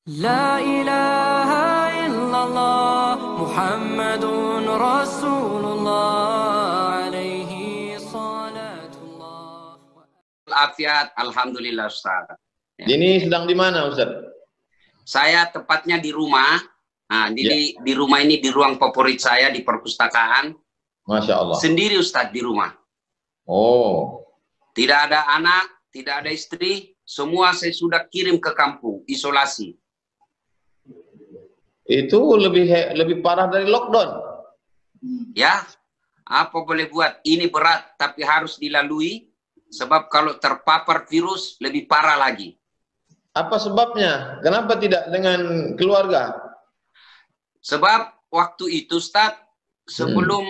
لا إله إلا الله محمد رسول الله عليه صلاة الله. Afiat, alhamdulillah Ustaz. Ya. Ini sedang di mana Ustaz? Saya tepatnya di rumah. Nah, di rumah ini di ruang favorit saya di perpustakaan. Masya Allah. Sendiri Ustaz di rumah. Oh. Tidak ada anak, tidak ada istri. Semua saya sudah kirim ke kampung, isolasi. Itu lebih parah dari lockdown. Ya, apa boleh buat? Ini berat, tapi harus dilalui. Sebab kalau terpapar virus, lebih parah lagi. Apa sebabnya? Kenapa tidak dengan keluarga? Sebab waktu itu, Ustaz, sebelum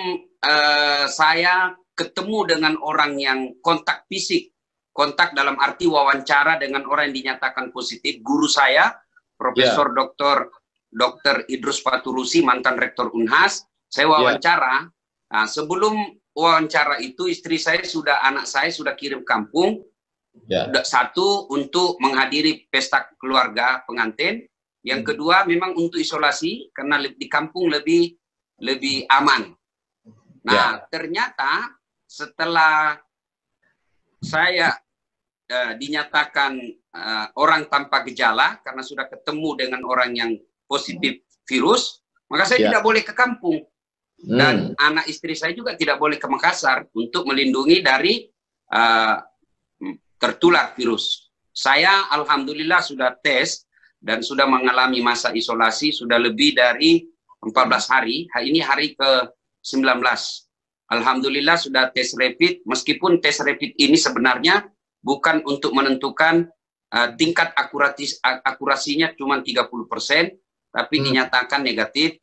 saya ketemu dengan orang yang kontak fisik, kontak dalam arti wawancara dengan orang yang dinyatakan positif, guru saya, Profesor Dr. Idrus Paturusi, mantan Rektor Unhas, saya wawancara. Nah, sebelum wawancara itu, anak saya sudah kirim kampung. Satu, untuk menghadiri pesta keluarga pengantin. Yang kedua, memang untuk isolasi, karena di kampung lebih aman. Nah, ternyata setelah saya dinyatakan orang tanpa gejala, karena sudah ketemu dengan orang yang positif virus, maka saya tidak boleh ke kampung. Dan anak istri saya juga tidak boleh ke Makassar untuk melindungi dari tertular virus. Saya alhamdulillah sudah tes dan sudah mengalami masa isolasi sudah lebih dari 14 hari. Ini hari ke-19. Alhamdulillah sudah tes rapid, meskipun tes rapid ini sebenarnya bukan untuk menentukan tingkat akurasinya cuma 30%, tapi dinyatakan negatif.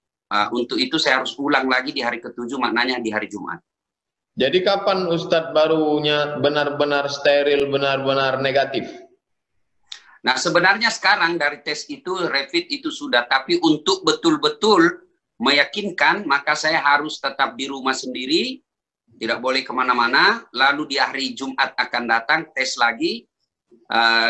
Untuk itu saya harus ulang lagi di hari ke-7, maknanya di hari Jumat. Jadi kapan Ustadz barunya benar-benar steril, benar-benar negatif? Nah, sebenarnya sekarang dari tes itu, rapid itu sudah, tapi untuk betul-betul meyakinkan, maka saya harus tetap di rumah sendiri, tidak boleh kemana-mana, lalu di hari Jumat akan datang tes lagi.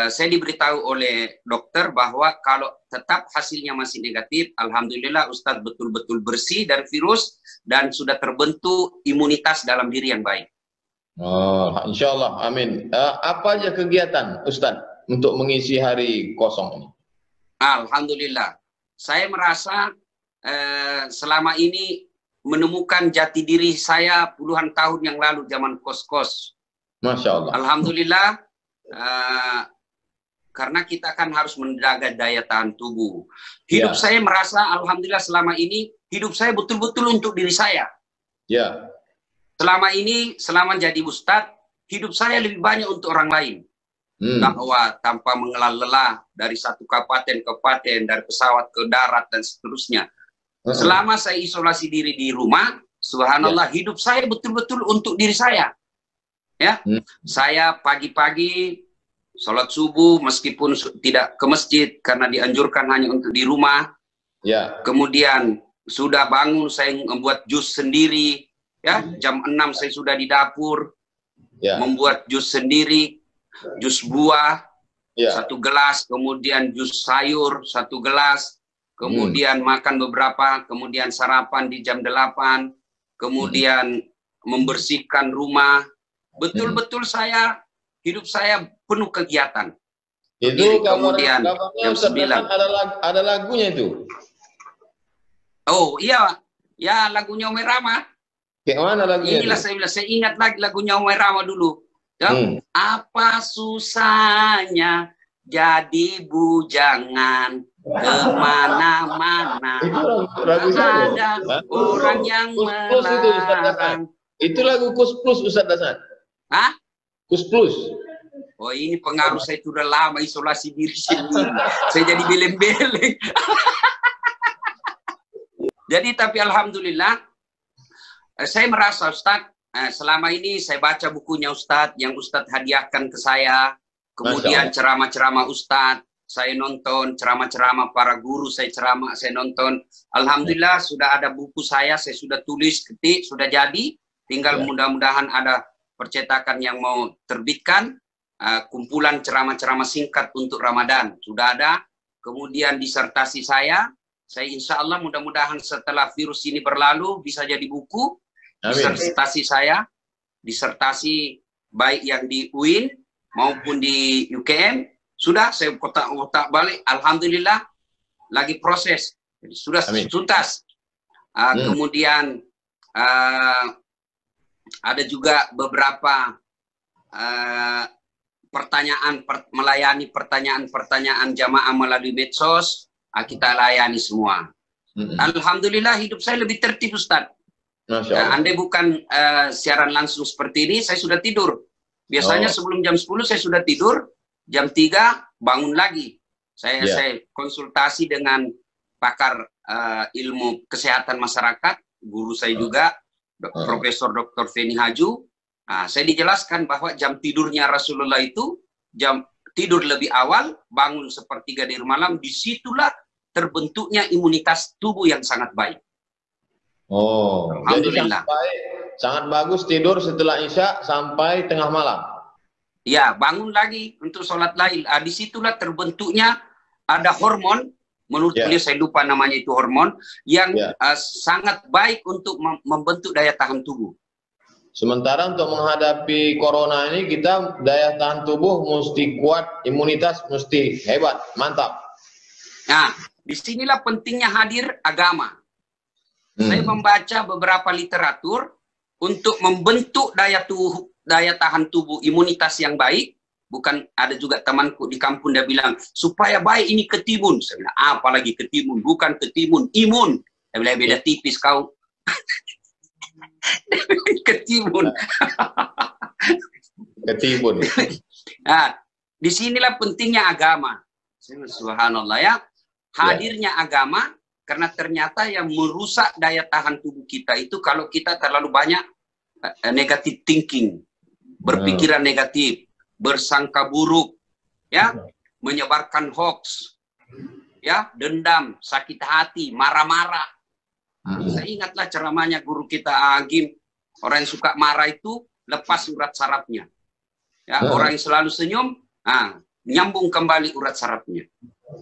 Saya diberitahu oleh dokter bahwa kalau tetap hasilnya masih negatif, alhamdulillah Ustadz betul-betul bersih dari virus dan sudah terbentuk imunitas dalam diri yang baik. Oh, insya Allah, amin. Apa aja kegiatan Ustadz untuk mengisi hari kosong ini? Alhamdulillah, saya merasa selama ini menemukan jati diri saya puluhan tahun yang lalu zaman kos-kos. Masya Allah. Alhamdulillah. Karena kita kan harus menjaga daya tahan tubuh. Hidup saya merasa alhamdulillah selama ini hidup saya betul-betul untuk diri saya. Selama ini, selama jadi ustadz, hidup saya lebih banyak untuk orang lain. Dakwah tanpa mengelah lelah dari satu kabupaten ke kabupaten, dari pesawat ke darat dan seterusnya. Selama saya isolasi diri di rumah, subhanallah, hidup saya betul-betul untuk diri saya. Saya pagi-pagi sholat subuh meskipun tidak ke masjid karena dianjurkan hanya untuk di rumah. Kemudian sudah bangun saya membuat jus sendiri. Jam 6 saya sudah di dapur membuat jus sendiri, jus buah 1 gelas, kemudian jus sayur 1 gelas, kemudian makan beberapa, kemudian sarapan di jam 8, kemudian membersihkan rumah. Betul-betul hidup saya penuh kegiatan. Itu kemudian jam 9 ada lagunya itu. Oh iya, ya lagunya Omai Rama. Kayak mana lagunya? Inilah saya ingat lagi lagunya Omai Rama dulu. Apa susahnya jadi bujangan kemana-mana, ada orang yang melarang. Itu lagu Kus Plus Ustadz Hasan. Hah? Kus Plus. Oh, ini pengaruh saya sudah lama isolasi diri sendiri. Saya jadi beleng-beleng. Jadi tapi alhamdulillah saya merasa Ustadz, selama ini saya baca bukunya Ustadz yang Ustadz hadiahkan ke saya. Kemudian ceramah-ceramah Ustadz, saya nonton ceramah-ceramah para guru, saya ceramah, saya nonton. Alhamdulillah sudah ada buku saya sudah tulis, ketik, sudah jadi. Tinggal mudah-mudahan ada percetakan yang mau terbitkan, kumpulan ceramah-ceramah singkat untuk Ramadan. Sudah ada. kemudian disertasi saya insya Allah mudah-mudahan setelah virus ini berlalu bisa jadi buku. Disertasi saya, disertasi baik yang di UIN maupun di UKM, sudah saya kotak-kotak balik, alhamdulillah lagi proses, jadi sudah tuntas. Kemudian ada juga beberapa melayani pertanyaan jamaah melalui medsos, kita layani semua. Alhamdulillah hidup saya lebih tertib, Ustaz. Andai bukan siaran langsung seperti ini, saya sudah tidur. Biasanya sebelum jam 10 saya sudah tidur, jam 3 bangun lagi. Saya konsultasi dengan pakar ilmu kesehatan masyarakat, guru saya juga, Profesor Dr. Feni Haju. Saya dijelaskan bahwa jam tidurnya Rasulullah itu jam tidur lebih awal, bangun sepertiga dari malam, disitulah terbentuknya imunitas tubuh yang sangat baik. Alhamdulillah. Jadi sangat bagus tidur setelah Isya sampai tengah malam. Ya, bangun lagi untuk sholat lail. Disitulah terbentuknya ada hormon, menurut beliau saya lupa namanya itu hormon, yang sangat baik untuk membentuk daya tahan tubuh. Sementara untuk menghadapi corona ini kita daya tahan tubuh mesti kuat, imunitas mesti hebat, mantap. Nah, disinilah pentingnya hadir agama. Saya membaca beberapa literatur untuk membentuk daya tahan tubuh, imunitas yang baik. Bukan, ada juga temanku di kampung dia bilang, supaya baik ini ketimun. Saya bilang, apalagi ketimun? Bukan ketimun, imun. Saya bilang, beda tipis kau. Ketimun. Ketimun. Nah, disinilah pentingnya agama. Subhanallah ya. Hadirnya agama, karena ternyata yang merusak daya tahan tubuh kita itu kalau kita terlalu banyak negative thinking, berpikiran negatif, bersangka buruk, ya, menyebarkan hoax, ya, dendam, sakit hati, marah-marah. Saya ingatlah ceramahnya guru kita Agim, orang yang suka marah itu lepas urat sarafnya. Ya, orang yang selalu senyum, nyambung kembali urat sarafnya.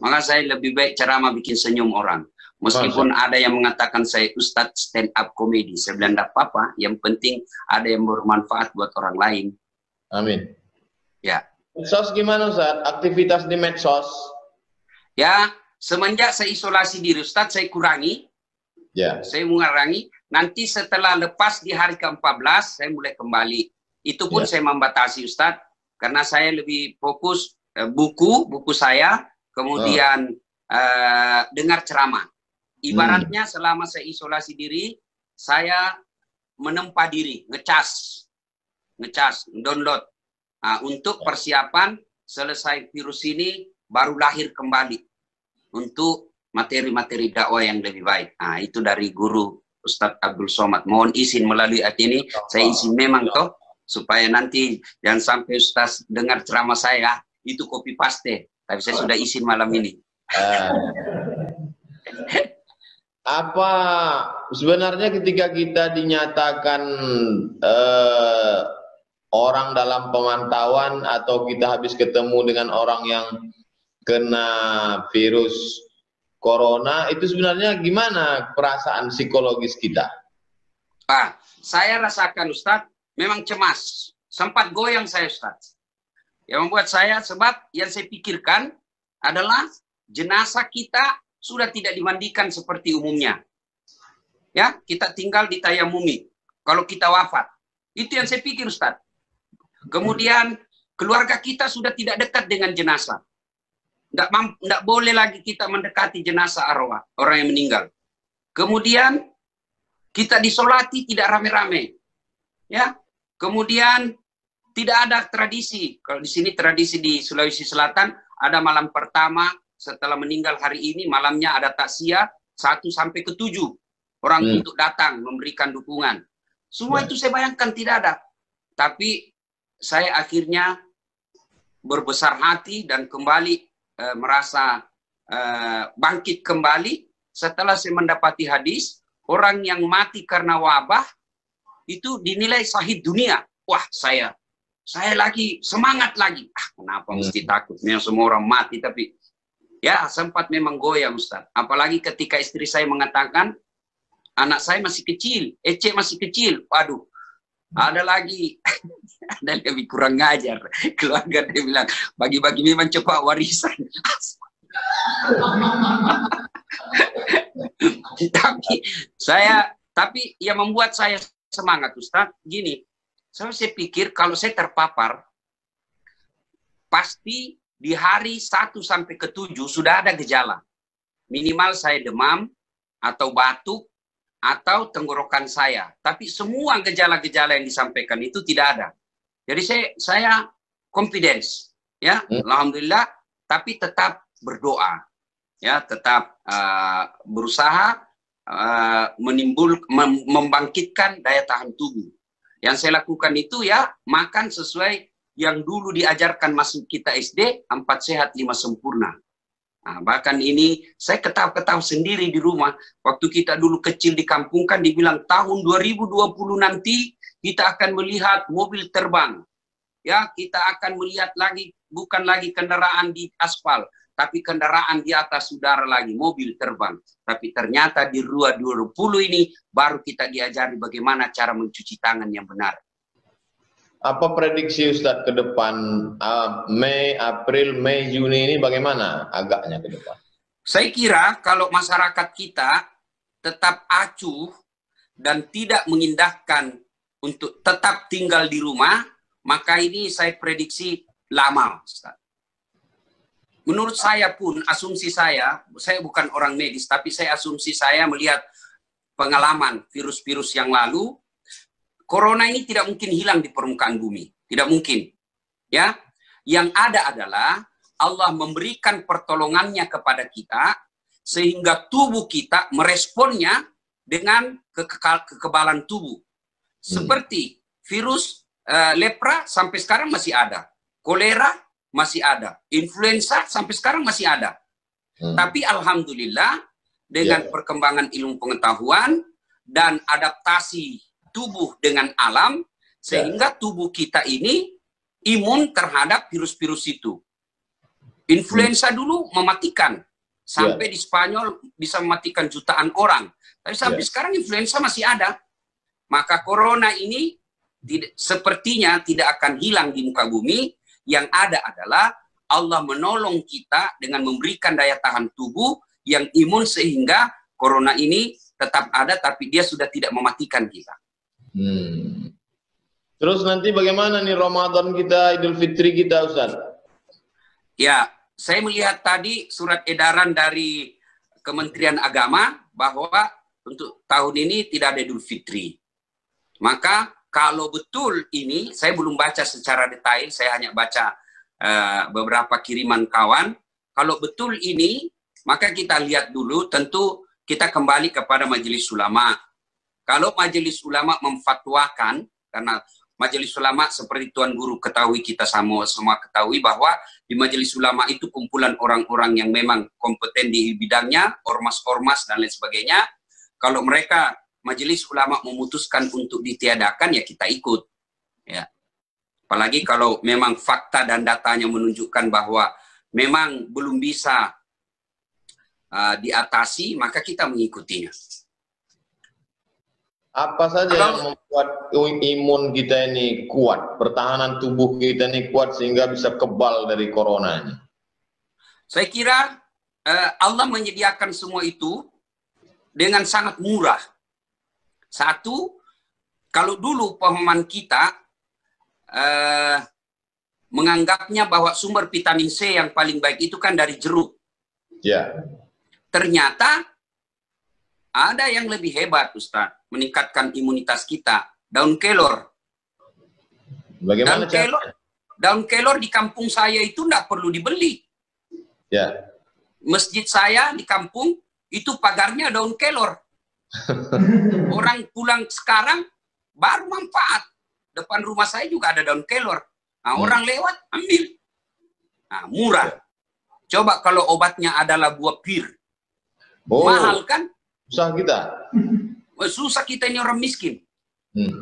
Maka saya lebih baik ceramah bikin senyum orang. Meskipun ada yang mengatakan saya Ustadz stand up comedy, saya bilang tidak apa-apa. Yang penting ada yang bermanfaat buat orang lain. Amin. Ya. Medsos gimana Ustadz? Aktivitas di medsos? Ya, semenjak saya isolasi diri Ustadz, saya kurangi. Ya. Saya mengurangi. Nanti setelah lepas di hari ke-14, saya mulai kembali. Itu pun saya membatasi Ustadz, karena saya lebih fokus buku saya, kemudian dengar ceramah. Ibaratnya selama saya isolasi diri, saya menempa diri, ngecas, download. Untuk persiapan selesai virus ini, baru lahir kembali untuk materi-materi dakwah yang lebih baik. Itu dari guru Ustadz Abdul Somad. Mohon izin melalui ini, saya izin memang toh, supaya nanti jangan sampai Ustadz dengar ceramah saya, itu copy paste. Tapi saya sudah izin malam ini. Apa sebenarnya ketika kita dinyatakan orang dalam pemantauan atau kita habis ketemu dengan orang yang kena virus corona, itu sebenarnya gimana perasaan psikologis kita? Saya rasakan Ustadz memang cemas, sempat goyang saya Ustadz. Yang membuat saya, sebab yang saya pikirkan adalah jenazah kita sudah tidak dimandikan seperti umumnya. Ya, kita tinggal di tayamumi. Kalau kita wafat, itu yang saya pikir Ustaz. Kemudian keluarga kita sudah tidak dekat dengan jenazah. Nggak boleh lagi kita mendekati jenazah arwah orang yang meninggal. Kemudian kita disolati tidak rame-rame. Ya, kemudian tidak ada tradisi. Kalau di sini tradisi di Sulawesi Selatan ada malam pertama setelah meninggal hari ini, malamnya ada takziah 1 sampai ke 7 orang untuk datang memberikan dukungan. Semua itu saya bayangkan tidak ada. Tapi saya akhirnya berbesar hati dan kembali merasa bangkit kembali setelah saya mendapati hadis orang yang mati karena wabah itu dinilai syahid dunia. Wah, saya lagi semangat lagi. Kenapa mesti takut? Memang semua orang mati, tapi Ya, sempat memang goyang, Ustaz. Apalagi ketika istri saya mengatakan, anak saya masih kecil, Ece masih kecil. Waduh, ada lagi, ada lebih kurang ngajar. Keluarga dia bilang, bagi-bagi memang cepat warisan. Tapi yang membuat saya semangat, Ustaz, gini, saya pikir kalau saya terpapar, pasti di hari 1 sampai ke 7 sudah ada gejala. Minimal saya demam, atau batuk, atau tenggorokan saya. Tapi semua gejala-gejala yang disampaikan itu tidak ada. Jadi saya confidence, ya, alhamdulillah. Tapi tetap berdoa, ya, tetap berusaha membangkitkan daya tahan tubuh. Yang saya lakukan itu ya makan sesuai yang dulu diajarkan masuk kita SD, 4 sehat 5 sempurna. Nah, bahkan ini saya ketawa-ketawa sendiri di rumah. Waktu kita dulu kecil di kampung kan dibilang tahun 2020 nanti kita akan melihat mobil terbang. Ya, kita akan melihat lagi bukan lagi kendaraan di aspal, tapi kendaraan di atas udara lagi, mobil terbang. Tapi ternyata di 2020 ini baru kita diajari bagaimana cara mencuci tangan yang benar. Apa prediksi Ustadz ke depan Mei, April, Mei, Juni ini bagaimana agaknya ke depan? Saya kira kalau masyarakat kita tetap acuh dan tidak mengindahkan untuk tetap tinggal di rumah, maka ini saya prediksi lama, Ustaz. Menurut saya pun, asumsi saya bukan orang medis, tapi saya asumsi saya melihat pengalaman virus-virus yang lalu, Corona ini tidak mungkin hilang di permukaan bumi. Tidak mungkin. Ya, yang ada adalah Allah memberikan pertolongannya kepada kita, sehingga tubuh kita meresponnya dengan kekebalan tubuh. Seperti virus lepra sampai sekarang masih ada. Kolera masih ada. Influenza sampai sekarang masih ada. Tapi alhamdulillah dengan perkembangan ilmu pengetahuan dan adaptasi tubuh dengan alam, sehingga tubuh kita ini imun terhadap virus-virus itu. Influenza dulu mematikan. Sampai di Spanyol bisa mematikan jutaan orang. Tapi sampai sekarang influenza masih ada. Maka corona ini sepertinya tidak akan hilang di muka bumi. Yang ada adalah Allah menolong kita dengan memberikan daya tahan tubuh yang imun sehingga corona ini tetap ada, tapi dia sudah tidak mematikan kita. Terus nanti bagaimana nih Ramadan kita, Idul Fitri kita, Ustaz? Ya, saya melihat tadi surat edaran dari Kementerian Agama bahwa untuk tahun ini tidak ada Idul Fitri. Maka kalau betul ini, saya belum baca secara detail, saya hanya baca beberapa kiriman kawan. Kalau betul ini, maka kita lihat dulu, tentu kita kembali kepada Majelis Ulama. Kalau Majelis Ulama memfatwakan, karena Majelis Ulama seperti Tuan Guru ketahui, kita semua ketahui bahwa di Majelis Ulama itu kumpulan orang-orang yang memang kompeten di bidangnya, ormas-ormas dan lain sebagainya. Kalau mereka Majelis Ulama memutuskan untuk ditiadakan, ya kita ikut. Ya. Apalagi kalau memang fakta dan datanya menunjukkan bahwa memang belum bisa diatasi, maka kita mengikutinya. Apa saja yang membuat imun kita ini kuat, pertahanan tubuh kita ini kuat sehingga bisa kebal dari corona ini? Saya kira Allah menyediakan semua itu dengan sangat murah. Satu, kalau dulu pemahaman kita menganggapnya bahwa sumber vitamin C yang paling baik itu kan dari jeruk. Ya. Ternyata ada yang lebih hebat, Ustaz, meningkatkan imunitas kita. Daun kelor. Bagaimana daun kelor di kampung saya itu tidak perlu dibeli. Ya. Masjid saya di kampung itu pagarnya daun kelor. Orang pulang sekarang baru manfaat. Depan rumah saya juga ada daun kelor. Nah, orang lewat ambil. Nah, murah. Coba kalau obatnya adalah buah pir. Mahal kan? Susah kita. Susah kita ini orang miskin.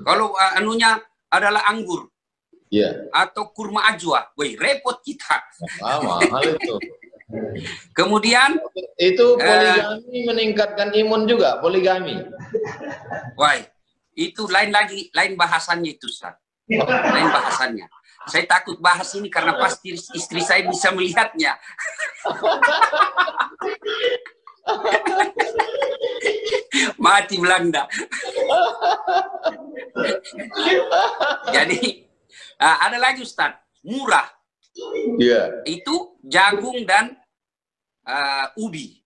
Kalau anunya adalah anggur. Atau kurma ajwa. Wih, repot kita. Mahal itu. Kemudian itu poligami meningkatkan imun juga, poligami. wah, itu lain lagi, lain bahasannya itu, Ustaz. Lain bahasannya. Saya takut bahas ini karena pasti istri saya bisa melihatnya. Mati Belanda. Jadi ada lagi Ustaz, murah. Iya. Itu jagung dan ubi.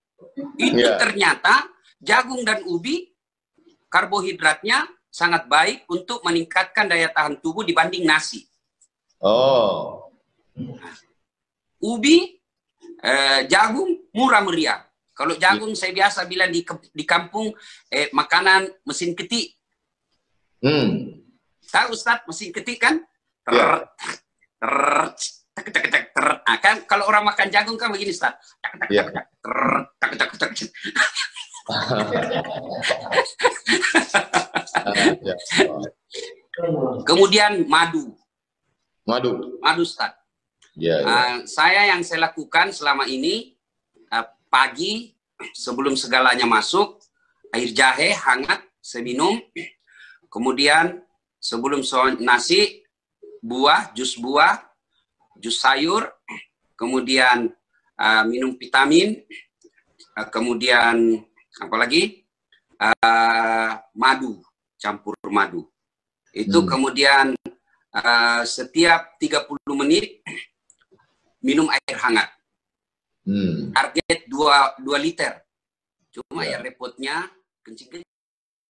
Itu ternyata jagung dan ubi karbohidratnya sangat baik untuk meningkatkan daya tahan tubuh dibanding nasi. Oh. Ubi, jagung murah meriah. Kalau jagung saya biasa bilang di kampung makanan mesin ketik. Tahu Ustaz mesin ketik kan? Kan kalau orang makan jagung kan begini Ustaz. Kemudian madu. Madu Ustaz. Saya yang saya lakukan selama ini pagi sebelum segalanya masuk, air jahe hangat saya minum. Kemudian sebelum nasi, jus sayur, kemudian minum vitamin, kemudian apa lagi? Madu, campur madu. Itu kemudian setiap 30 menit minum air hangat. Target 2 liter. Cuma ya repotnya kencing